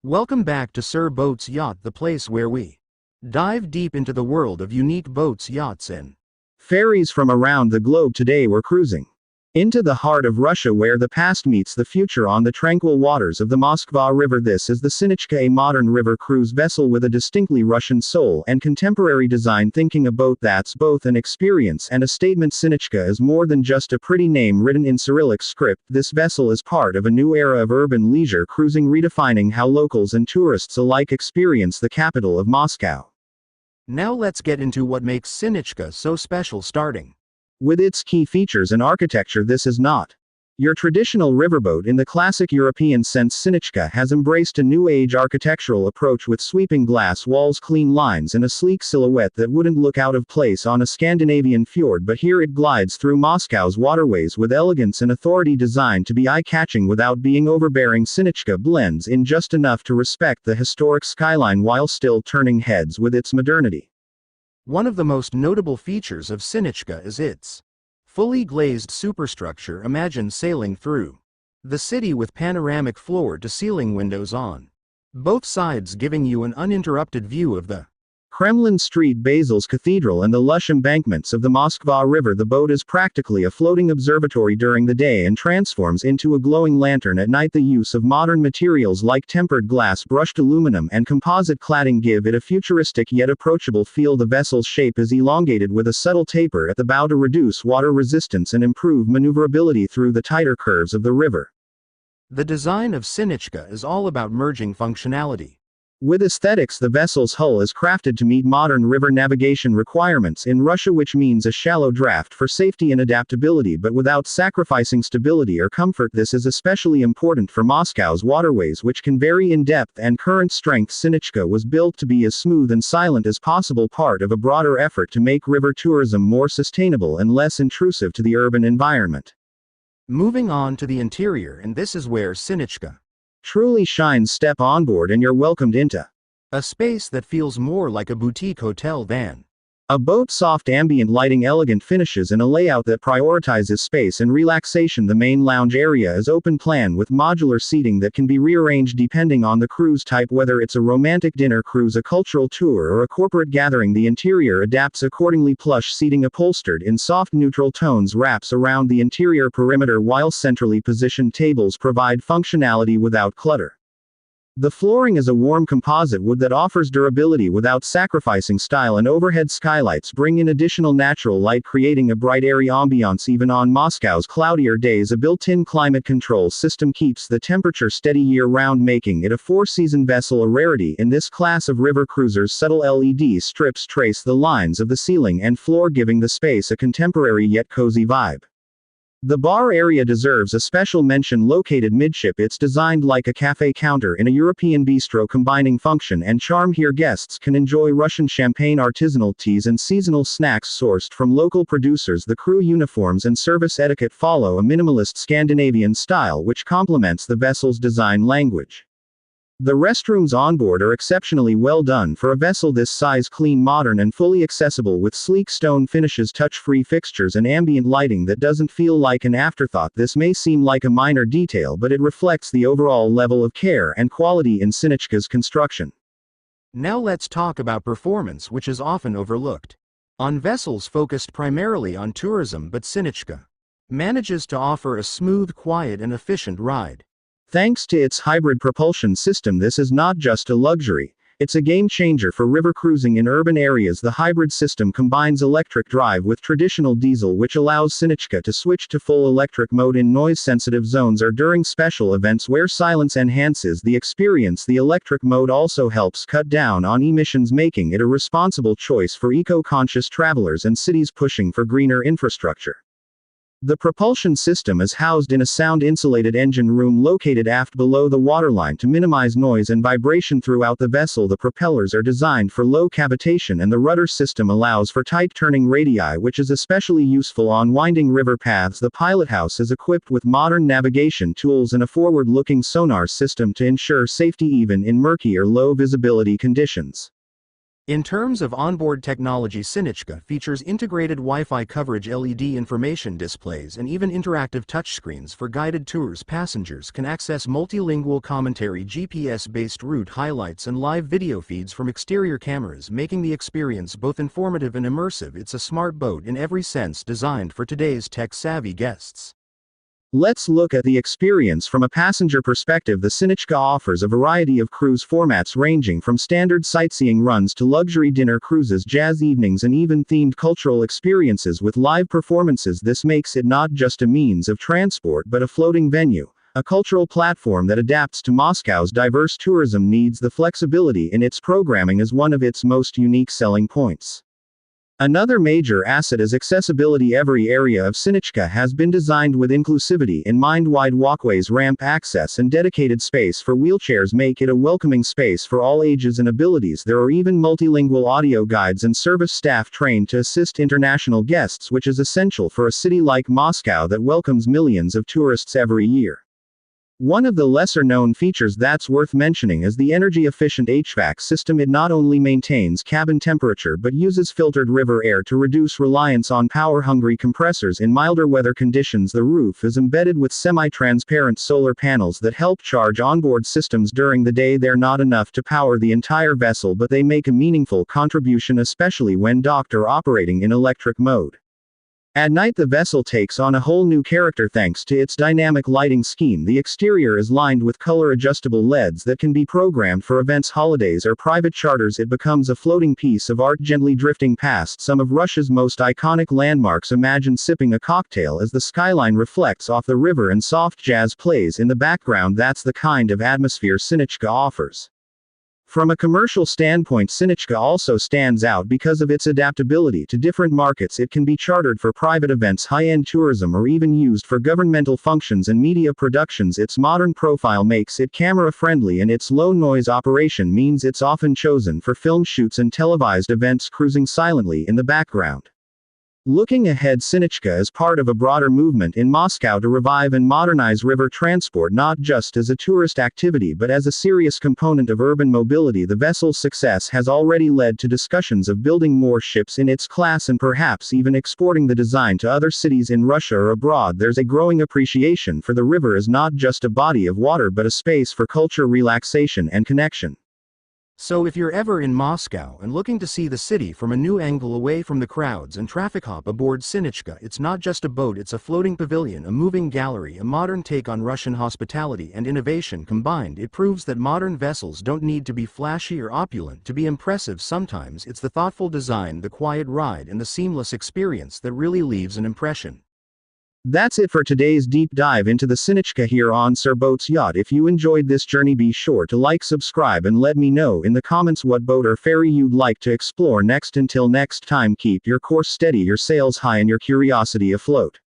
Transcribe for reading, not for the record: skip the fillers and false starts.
Welcome back to Sir Boats Yacht, the place where we dive deep into the world of unique boats, yachts, and ferries from around the globe. Today we're cruising into the heart of Russia, where the past meets the future on the tranquil waters of the Moskva River. This is the Sinichka, a modern river cruise vessel with a distinctly Russian soul and contemporary design. Thinking a boat that's both an experience and a statement. Sinichka is more than just a pretty name written in Cyrillic script. This vessel is part of a new era of urban leisure cruising, redefining how locals and tourists alike experience the capital of Moscow. now let's get into what makes Sinichka so special, starting with its key features and architecture. This is not your traditional riverboat in the classic European sense. Sinichka has embraced a new age architectural approach with sweeping glass walls, clean lines, and a sleek silhouette that wouldn't look out of place on a Scandinavian fjord, but here it glides through Moscow's waterways with elegance and authority, designed to be eye-catching without being overbearing. Sinichka blends in just enough to respect the historic skyline while still turning heads with its modernity. one of the most notable features of Sinichka is its fully glazed superstructure. Imagine sailing through the city with panoramic floor-to-ceiling windows on both sides, giving you an uninterrupted view of the Kremlin Street, Basil's Cathedral, and the lush embankments of the Moskva River. The boat is practically a floating observatory during the day and transforms into a glowing lantern at night. The use of modern materials like tempered glass, brushed aluminum, and composite cladding give it a futuristic yet approachable feel. The vessel's shape is elongated with a subtle taper at the bow to reduce water resistance and improve maneuverability through the tighter curves of the river. The design of Sinichka is all about merging functionality with aesthetics. The vessel's hull is crafted to meet modern river navigation requirements in Russia, which means a shallow draft for safety and adaptability, but without sacrificing stability or comfort. This is especially important for Moscow's waterways, which can vary in depth and current strength. Sinichka was built to be as smooth and silent as possible, part of a broader effort to make river tourism more sustainable and less intrusive to the urban environment. Moving on to the interior, and this is where Sinichka truly shines. Step on board and you're welcomed into a space that feels more like a boutique hotel than a boat. Soft ambient lighting, elegant finishes, and a layout that prioritizes space and relaxation. The main lounge area is open plan with modular seating that can be rearranged depending on the cruise type, whether it's a romantic dinner cruise, a cultural tour, or a corporate gathering. The interior adapts accordingly. Plush seating upholstered in soft neutral tones wraps around the interior perimeter, while centrally positioned tables provide functionality without clutter. The flooring is a warm composite wood that offers durability without sacrificing style, and overhead skylights bring in additional natural light, creating a bright, airy ambiance even on Moscow's cloudier days. A built-in climate control system keeps the temperature steady year-round, making it a four-season vessel, a rarity in this class of river cruisers. Subtle LED strips trace the lines of the ceiling and floor, giving the space a contemporary yet cozy vibe. The bar area deserves a special mention. Located midship, it's designed like a cafe counter in a European bistro, combining function and charm. Here guests can enjoy Russian champagne, artisanal teas, and seasonal snacks sourced from local producers. The crew uniforms and service etiquette follow a minimalist Scandinavian style, which complements the vessel's design language. The restrooms on board are exceptionally well done for a vessel this size, clean, modern, and fully accessible, with sleek stone finishes, touch-free fixtures, and ambient lighting that doesn't feel like an afterthought. This may seem like a minor detail, but it reflects the overall level of care and quality in Sinichka's construction. Now let's talk about performance, which is often overlooked on vessels focused primarily on tourism, but Sinichka manages to offer a smooth, quiet, and efficient ride. Thanks to its hybrid propulsion system, this is not just a luxury, it's a game changer for river cruising in urban areas. The hybrid system combines electric drive with traditional diesel, which allows Sinichka to switch to full electric mode in noise-sensitive zones or during special events where silence enhances the experience. The electric mode also helps cut down on emissions, making it a responsible choice for eco-conscious travelers and cities pushing for greener infrastructure. The propulsion system is housed in a sound-insulated engine room located aft below the waterline to minimize noise and vibration throughout the vessel. The propellers are designed for low cavitation, and the rudder system allows for tight turning radii, which is especially useful on winding river paths. The pilothouse is equipped with modern navigation tools and a forward-looking sonar system to ensure safety even in murky or low-visibility conditions. In terms of onboard technology, Sinichka features integrated Wi-Fi coverage, LED information displays, and even interactive touchscreens for guided tours. Passengers can access multilingual commentary, GPS-based route highlights, and live video feeds from exterior cameras, making the experience both informative and immersive. It's a smart boat in every sense, designed for today's tech-savvy guests. Let's look at the experience from a passenger perspective. The Sinichka offers a variety of cruise formats ranging from standard sightseeing runs to luxury dinner cruises, jazz evenings, and even themed cultural experiences with live performances. This makes it not just a means of transport but a floating venue, a cultural platform that adapts to Moscow's diverse tourism needs. The flexibility in its programming is one of its most unique selling points. Another major asset is accessibility. Every area of Sinichka has been designed with inclusivity in mind. Wide walkways, ramp access, and dedicated space for wheelchairs make it a welcoming space for all ages and abilities. There are even multilingual audio guides and service staff trained to assist international guests, which is essential for a city like Moscow that welcomes millions of tourists every year. One of the lesser-known features that's worth mentioning is the energy-efficient HVAC system. It not only maintains cabin temperature but uses filtered river air to reduce reliance on power-hungry compressors in milder weather conditions. The roof is embedded with semi-transparent solar panels that help charge onboard systems during the day. They're not enough to power the entire vessel, but they make a meaningful contribution, especially when docked or operating in electric mode. At night, the vessel takes on a whole new character thanks to its dynamic lighting scheme. The exterior is lined with color-adjustable LEDs that can be programmed for events, holidays, or private charters. It becomes a floating piece of art, gently drifting past some of Russia's most iconic landmarks. Imagine sipping a cocktail as the skyline reflects off the river and soft jazz plays in the background. That's the kind of atmosphere Sinichka offers. From a commercial standpoint, Sinichka also stands out because of its adaptability to different markets. It can be chartered for private events, high-end tourism, or even used for governmental functions and media productions. Its modern profile makes it camera-friendly, and its low-noise operation means it's often chosen for film shoots and televised events, cruising silently in the background. Looking ahead, Sinichka is part of a broader movement in Moscow to revive and modernize river transport, not just as a tourist activity but as a serious component of urban mobility. The vessel's success has already led to discussions of building more ships in its class and perhaps even exporting the design to other cities in Russia or abroad. There's a growing appreciation for the river as not just a body of water but a space for culture, relaxation, and connection. So if you're ever in Moscow and looking to see the city from a new angle away from the crowds and traffic, hop aboard Sinichka. It's not just a boat, it's a floating pavilion, a moving gallery, a modern take on Russian hospitality and innovation combined. It proves that modern vessels don't need to be flashy or opulent to be impressive. Sometimes it's the thoughtful design, the quiet ride, and the seamless experience that really leaves an impression. That's it for today's deep dive into the Sinichka here on Sir Boats Yacht. If you enjoyed this journey, be sure to like, subscribe, and let me know in the comments what boat or ferry you'd like to explore next. Until next time, keep your course steady, your sails high, and your curiosity afloat.